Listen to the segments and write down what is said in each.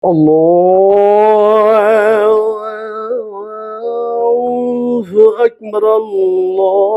আল্লাহু আকবার, আল্লাহু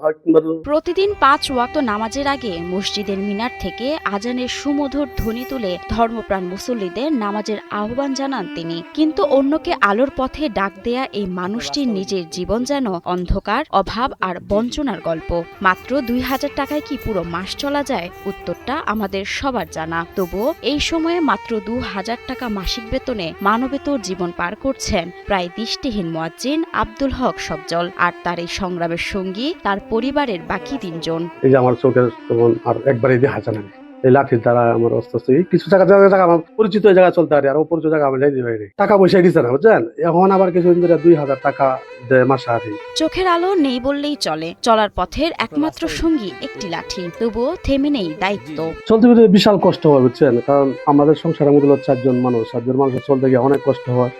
আকবার। প্রতিদিন ৫ ওয়াক্ত নামাজের আগে মসজিদের মিনার থেকে আজানের সুমধুর ধ্বনি তুলে ধর্মপ্রাণ মুসল্লিদের নামাজের আহ্বান জানান তিনি। কিন্তু অন্যকে আলোর পথে ডাক দেয়া এই মানুষটির নিজের জীবন যেন অন্ধকার, অভাব আর বঞ্চনার গল্প। মাত্র ২,০০০ টাকায় কি পুরো মাস চলা যায়? উত্তরটা আমাদের সবার জানা। তবুও এই সময়ে মাত্র ২,০০০ টাকা মাসিক বেতনে মানবেতর জীবন পার করছেন প্রায় দৃষ্টিহীন মুয়াজ্জিন আব্দুল হক সফজল। আর তার এই সংগ্রামের সঙ্গী তার পরিবারের বাকি ৩ জন। এই যে আমার চোখের তখন আর একবারে দিয়ে হাঁচা নামে, এই লাঠির দ্বারা আমার অস্ত কিছু জায়গা আমার পরিচিত জায়গা চলতে পারি, আর অপরিচিত জায়গা আমি যাই দিই। টাকা পয়সা দিচ্ছে না, বুঝছেন? এখন আবার কিছুদিন ধরে ২,০০০ টাকা দেয় মাসে হারি। চোখের আলো নেই বললেই চলে, চলার পথের একমাত্র সঙ্গী একটি লাঠি। তবুও থেমে নেই দায়িত্ব। চলতে ফিরতে বিশাল কষ্ট হয়, বুঝছেন? কারণ আমাদের সংসারের মধ্যে ৪ জন মানুষ, ৪ জন মানুষের চলতে গিয়ে অনেক কষ্ট হয়,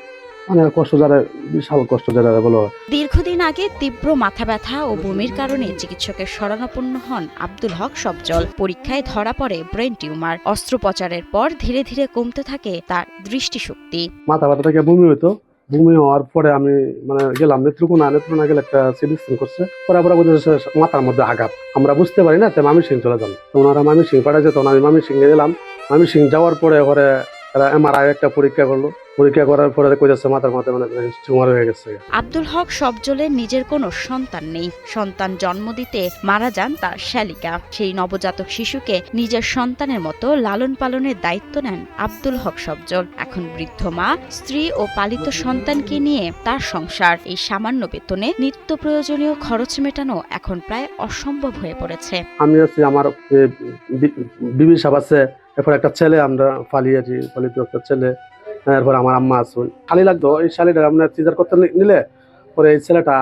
অনেক কষ্ট, যারা বিশাল কষ্ট যারা বলো। দীর্ঘদিন আগে তীব্র মাথা ব্যথা ও বমির কারণে চিকিৎসকের শরণাপন্ন হন আব্দুল হক সফজল। পরীক্ষায় ধরা পড়ে ব্রেন টিউমার। অস্ত্রোপচারের পর ধীরে ধীরে কমতে থাকে তার দৃষ্টিশক্তি। মাথা ব্যথা থেকে বমি হইতো, বমি হওয়ার পরে আমি গেলাম নেত্রকোনা গেলে একটা সিটি স্ক্যান করছে, পরে মাথার মধ্যে আঘাত। আমরা বুঝতে পারি না, তাই মামি সিং চলে যান। তো ওনারা মামি সিং পাঠাচ্ছে, তখন আমি মামি সিং এ গেলাম। মামি সিং যাওয়ার পরে এমআরআই একটা পরীক্ষা করলো। পরীক্ষা করার পরে কইছে মাথার মধ্যে টিউমার হয়ে গেছে। আব্দুল হক সফজলের নিজের কোনো সন্তান নেই। সন্তান জন্ম দিতে মারা যান তার শ্যালিকা। সেই নবজাতক শিশুকে নিজের সন্তানের মতো লালন পালনের দায়িত্ব নেন আব্দুল হক সফজল। এখন বৃদ্ধ মা, স্ত্রী ও পালিত সন্তানকে নিয়ে তার সংসার। এই সামান্য বেতনে নিত্য প্রয়োজনীয় খরচ মেটানো এখন প্রায় অসম্ভব হয়ে পড়েছে। আমি আছি, আমার বিবি সাহেব আছে, এরপর একটা ছেলে আমরা পালিয়েছি, পালিত একটা ছেলে। এরপর আমার আম্মা আসুন, খালি লাগতো এই শালিটা আপনার সিজার করতে নিলে পরে এই ছেলেটা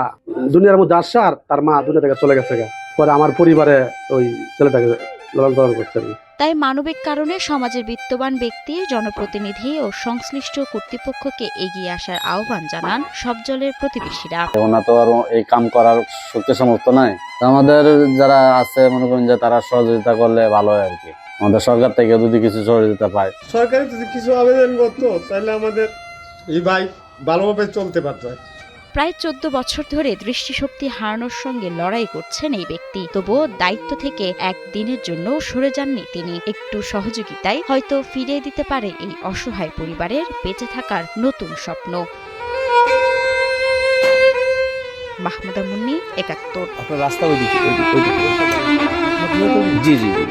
দুনিয়ার মধ্যে আসছে, আর তার মা দুনিয়া থেকে চলে গেছে। পরে আমার পরিবারে ওই ছেলেটাকে লালন পালন করছেন। তাই মানবিক কারণে সমাজের বিত্তবান ব্যক্তি, জনপ্রতিনিধি ও সংশ্লিষ্ট কর্তৃপক্ষকে এগিয়ে আসার আহ্বান জানান সফজলের প্রতিবেশীরা। ওনা তো আর এই কাম করার শক্তি সামর্থ্য নাই। আমাদের যারা আছে মনে করেন যে তারা সহযোগিতা করলে ভালো হয় আর কি। আমাদের সরকার থেকে যদি কিছু সহযোগিতা পায়, সরকারি যদি কিছু আবেদন করতো, তাহলে আমাদের এই বাইক ভালোভাবে চলতে পারত। প্রায় ১৪ বছর ধরে দৃষ্টিশক্তি হারানোর সঙ্গে লড়াই করছেন এই ব্যক্তি। তবুও দায়িত্ব থেকে একদিনের জন্য সরে যাননি তিনি। একটু সহযোগিতায় হয়তো ফিরিয়ে দিতে পারে এই অসহায় পরিবারের বেঁচে থাকার নতুন স্বপ্ন। মাহমুদা মুন্নি, ৭১। আপনার রাস্তা ওইদিকে। জি জি জি।